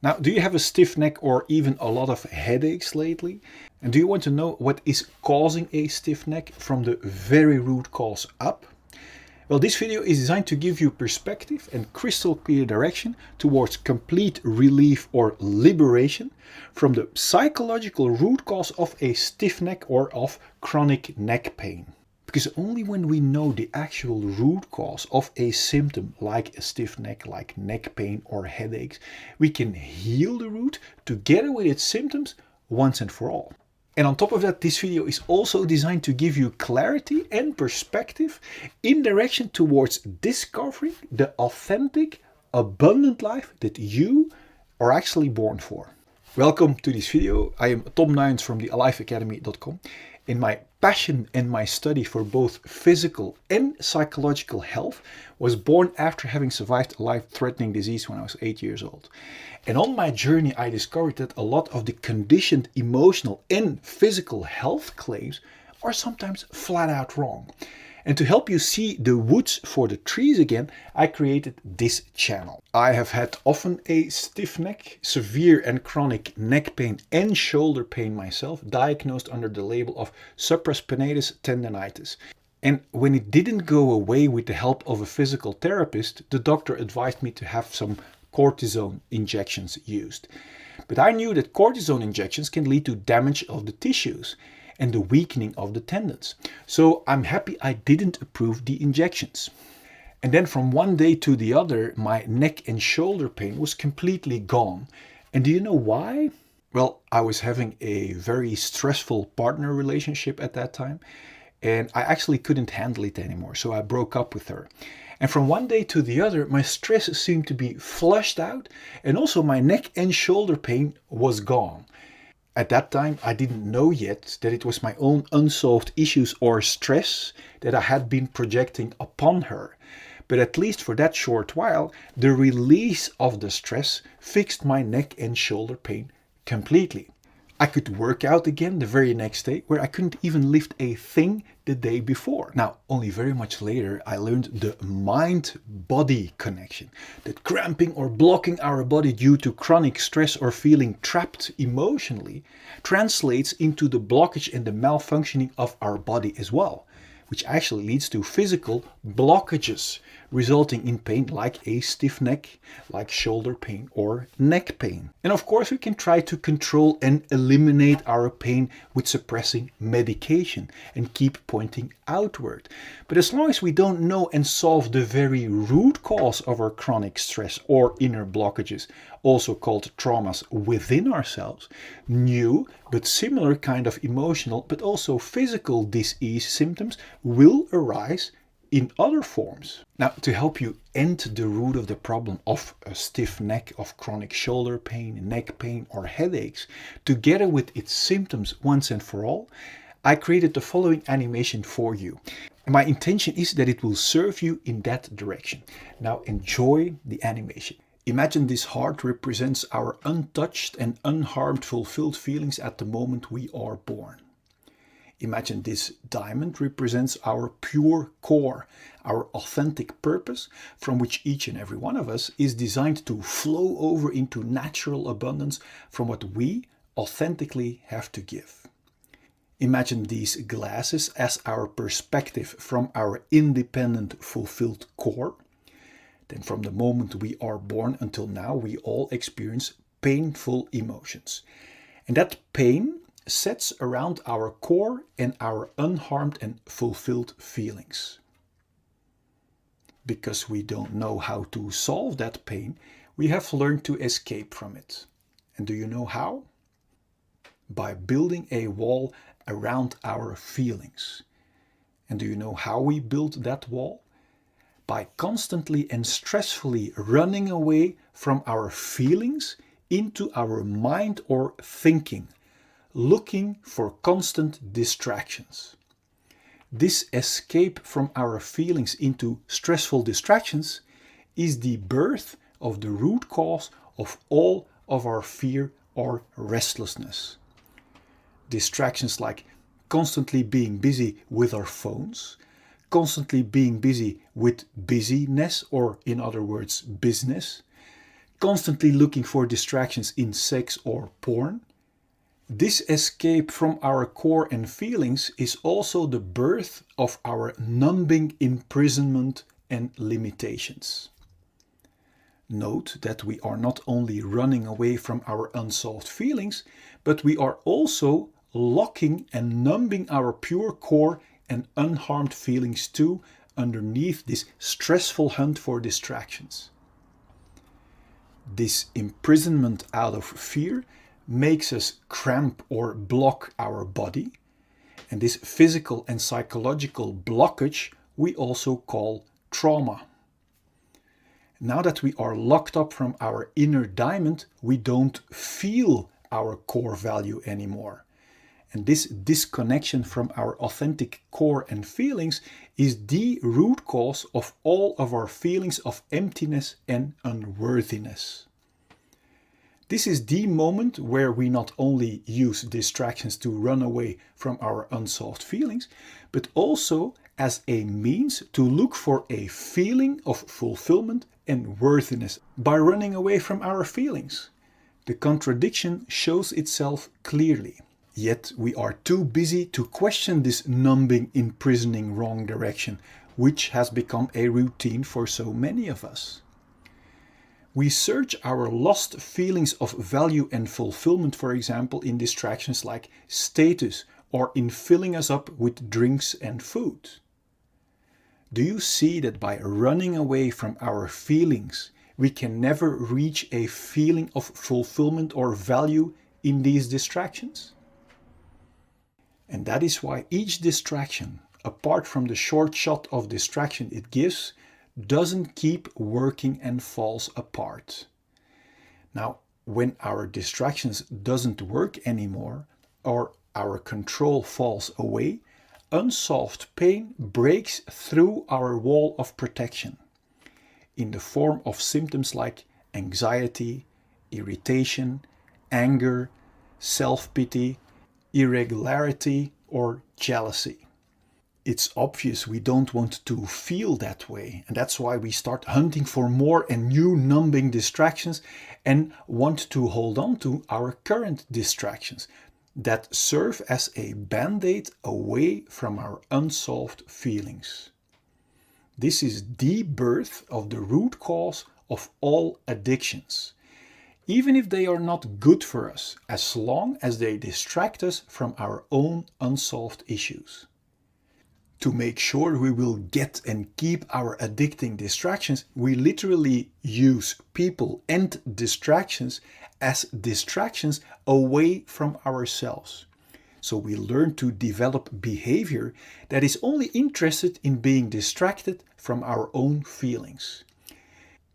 Now, do you have a stiff neck or even a lot of headaches lately? And do you want to know what is causing a stiff neck from the very root cause up? Well, this video is designed to give you perspective and crystal clear direction towards complete relief or liberation from the psychological root cause of a stiff neck or of chronic neck pain. Because only when we know the actual root cause of a symptom like a stiff neck, like neck pain or headaches, we can heal the root together with its symptoms once and for all. And on top of that, this video is also designed to give you clarity and perspective in direction towards discovering the authentic, abundant life that you are actually born for. Welcome to this video. I am Tom Nuyens from the alifeacademy.com. In my passion and my study for both physical and psychological health was born after having survived a life-threatening disease when I was 8 years old. And on my journey, I discovered that a lot of the conditioned emotional and physical health claims are sometimes flat out wrong. And to help you see the woods for the trees again, I created this channel. I have had often a stiff neck, severe and chronic neck pain and shoulder pain myself, diagnosed under the label of supraspinatus tendinitis. And when it didn't go away with the help of a physical therapist, the doctor advised me to have some cortisone injections used. But I knew that cortisone injections can lead to damage of the tissues and the weakening of the tendons. So I'm happy I didn't approve the injections. And then from one day to the other, my neck and shoulder pain was completely gone. And do you know why? Well, I was having a very stressful partner relationship at that time, and I actually couldn't handle it anymore, so I broke up with her. And from one day to the other, my stress seemed to be flushed out, and also my neck and shoulder pain was gone. At that time, I didn't know yet that it was my own unsolved issues or stress that I had been projecting upon her. But at least for that short while, the release of the stress fixed my neck and shoulder pain completely. I could work out again the very next day, where I couldn't even lift a thing the day before. Now, only very much later, I learned the mind-body connection. That cramping or blocking our body due to chronic stress or feeling trapped emotionally translates into the blockage and the malfunctioning of our body as well, which actually leads to physical blockages, resulting in pain like a stiff neck, like shoulder pain or neck pain. And of course, we can try to control and eliminate our pain with suppressing medication and keep pointing outward. But as long as we don't know and solve the very root cause of our chronic stress or inner blockages, also called traumas within ourselves, new but similar kind of emotional but also physical disease symptoms will arise in other forms. Now, to help you end the root of the problem of a stiff neck, of chronic shoulder pain, neck pain or headaches, together with its symptoms once and for all, I created the following animation for you. And my intention is that it will serve you in that direction. Now enjoy the animation. Imagine this heart represents our untouched and unharmed fulfilled feelings at the moment we are born. Imagine this diamond represents our pure core, our authentic purpose, from which each and every one of us is designed to flow over into natural abundance from what we authentically have to give. Imagine these glasses as our perspective from our independent, fulfilled core. Then from the moment we are born until now, we all experience painful emotions. And that pain sets around our core and our unharmed and fulfilled feelings. Because we don't know how to solve that pain, we have learned to escape from it. And do you know how? By building a wall around our feelings. And do you know how we build that wall? By constantly and stressfully running away from our feelings into our mind or thinking, looking for constant distractions. This escape from our feelings into stressful distractions is the birth of the root cause of all of our fear or restlessness. Distractions like constantly being busy with our phones, constantly being busy with busyness, or in other words, business, constantly looking for distractions in sex or porn. This escape from our core and feelings is also the birth of our numbing imprisonment and limitations. Note that we are not only running away from our unsolved feelings, but we are also locking and numbing our pure core and unharmed feelings too underneath this stressful hunt for distractions. This imprisonment out of fear makes us cramp or block our body, and this physical and psychological blockage we also call trauma. Now that we are locked up from our inner diamond, we don't feel our core value anymore. And this disconnection from our authentic core and feelings is the root cause of all of our feelings of emptiness and unworthiness. This is the moment where we not only use distractions to run away from our unsolved feelings, but also as a means to look for a feeling of fulfillment and worthiness by running away from our feelings. The contradiction shows itself clearly. Yet we are too busy to question this numbing, imprisoning wrong direction, which has become a routine for so many of us. We search our lost feelings of value and fulfillment, for example, in distractions like status or in filling us up with drinks and food. Do you see that by running away from our feelings, we can never reach a feeling of fulfillment or value in these distractions? And that is why each distraction, apart from the short shot of distraction it gives, doesn't keep working and falls apart. Now, when our distractions doesn't work anymore or our control falls away, unsolved pain breaks through our wall of protection in the form of symptoms like anxiety, irritation, anger, self-pity, irregularity, or jealousy. It's obvious we don't want to feel that way, and that's why we start hunting for more and new numbing distractions and want to hold on to our current distractions that serve as a band-aid away from our unsolved feelings. This is the birth of the root cause of all addictions, even if they are not good for us, as long as they distract us from our own unsolved issues. To make sure we will get and keep our addicting distractions, we literally use people and distractions as distractions away from ourselves. So we learn to develop behavior that is only interested in being distracted from our own feelings.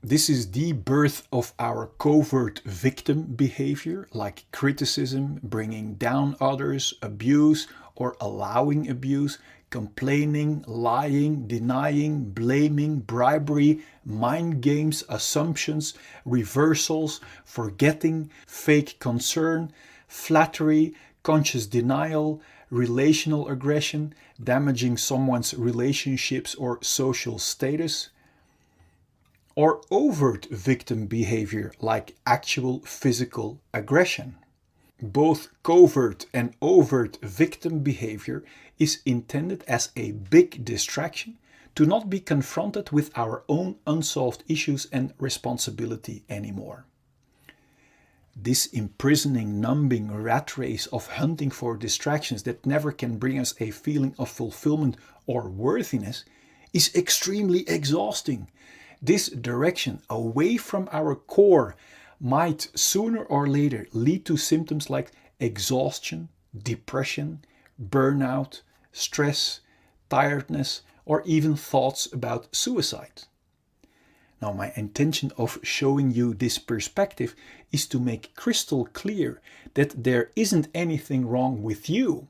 This is the birth of our covert victim behavior, like criticism, bringing down others, abuse or allowing abuse, complaining, lying, denying, blaming, bribery, mind games, assumptions, reversals, forgetting, fake concern, flattery, conscious denial, relational aggression, damaging someone's relationships or social status, or overt victim behavior like actual physical aggression. Both covert and overt victim behavior is intended as a big distraction to not be confronted with our own unsolved issues and responsibility anymore. This imprisoning, numbing rat race of hunting for distractions that never can bring us a feeling of fulfillment or worthiness is extremely exhausting. This direction away from our core might sooner or later lead to symptoms like exhaustion, depression, burnout, stress, tiredness, or even thoughts about suicide. Now, my intention of showing you this perspective is to make crystal clear that there isn't anything wrong with you.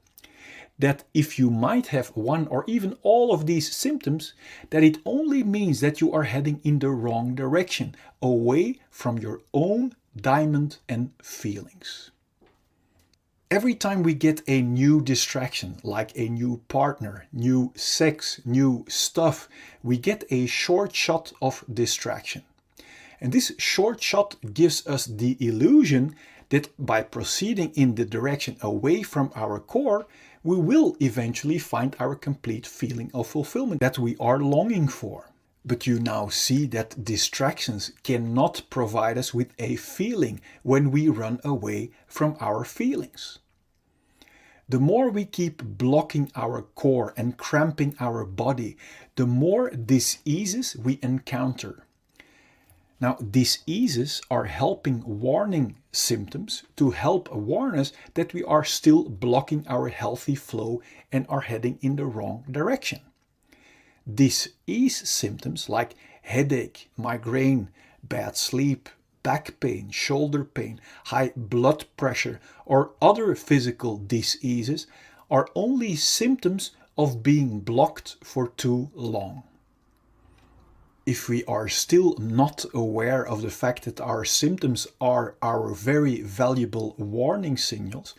That if you might have one or even all of these symptoms, that it only means that you are heading in the wrong direction, away from your own diamond and feelings. Every time we get a new distraction, like a new partner, new sex, new stuff, we get a short shot of distraction. And this short shot gives us the illusion that by proceeding in the direction away from our core, we will eventually find our complete feeling of fulfillment that we are longing for. But you now see that distractions cannot provide us with a feeling when we run away from our feelings. The more we keep blocking our core and cramping our body, the more diseases we encounter. Now, diseases are helping warning symptoms to help warn us that we are still blocking our healthy flow and are heading in the wrong direction. Disease symptoms like headache, migraine, bad sleep, back pain, shoulder pain, high blood pressure, or other physical diseases are only symptoms of being blocked for too long. If we are still not aware of the fact that our symptoms are our very valuable warning signals,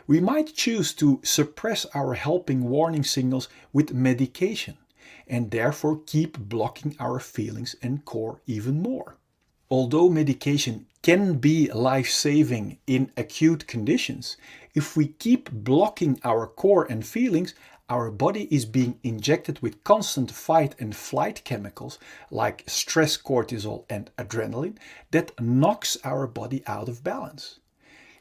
we might choose to suppress our helping warning signals with medication and therefore keep blocking our feelings and core even more. Although medication can be life-saving in acute conditions, if we keep blocking our core and feelings, our body is being injected with constant fight and flight chemicals like stress cortisol and adrenaline that knocks our body out of balance.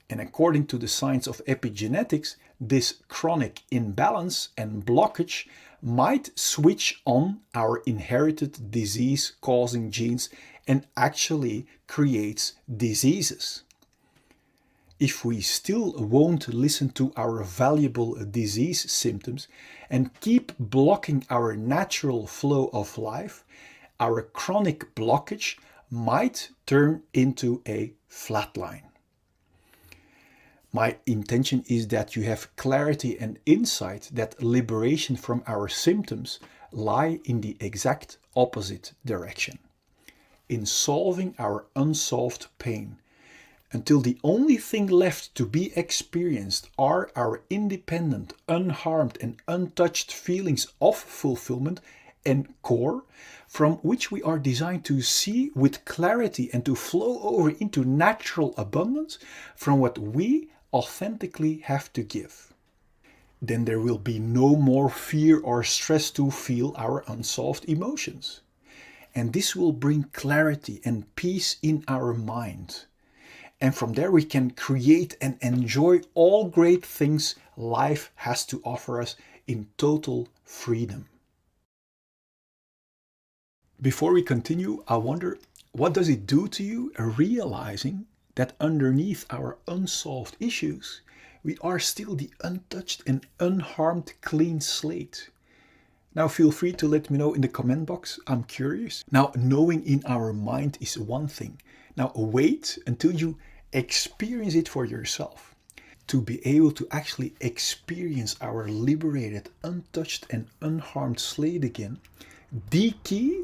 And according to the science of epigenetics, this chronic imbalance and blockage might switch on our inherited disease-causing genes and actually creates diseases. If we still won't listen to our valuable disease symptoms and keep blocking our natural flow of life, our chronic blockage might turn into a flatline. My intention is that you have clarity and insight that liberation from our symptoms lie in the exact opposite direction, in solving our unsolved pain, until the only thing left to be experienced are our independent, unharmed and untouched feelings of fulfillment and core, from which we are designed to see with clarity and to flow over into natural abundance from what we authentically have to give. Then there will be no more fear or stress to feel our unsolved emotions. And this will bring clarity and peace in our mind. And from there we can create and enjoy all great things life has to offer us in total freedom. Before we continue, I wonder, what does it do to you realizing that underneath our unsolved issues, we are still the untouched and unharmed clean slate? Now feel free to let me know in the comment box. I'm curious. Now, knowing in our mind is one thing. Now wait until you experience it for yourself. To be able to actually experience our liberated, untouched and unharmed slate again, the key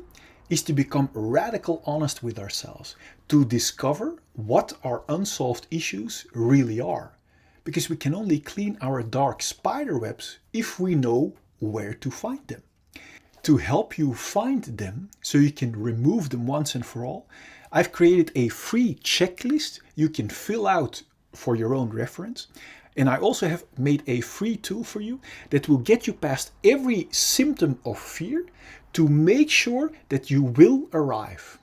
is to become radical honest with ourselves, to discover what our unsolved issues really are. Because we can only clean our dark spider webs if we know where to find them. To help you find them, so you can remove them once and for all, I've created a free checklist you can fill out for your own reference. And I also have made a free tool for you that will get you past every symptom of fear to make sure that you will arrive.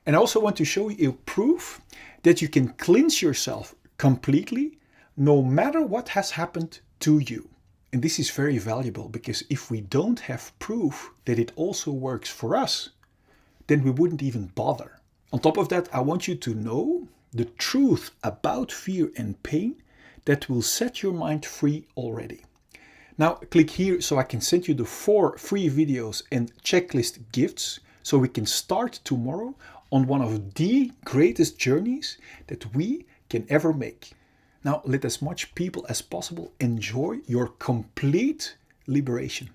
And I also want to show you a proof that you can cleanse yourself completely no matter what has happened to you. And this is very valuable because if we don't have proof that it also works for us, then we wouldn't even bother. On top of that, I want you to know the truth about fear and pain that will set your mind free already. Now click here so I can send you the 4 free videos and checklist gifts so we can start tomorrow on one of the greatest journeys that we can ever make. Now let as much people as possible enjoy your complete liberation.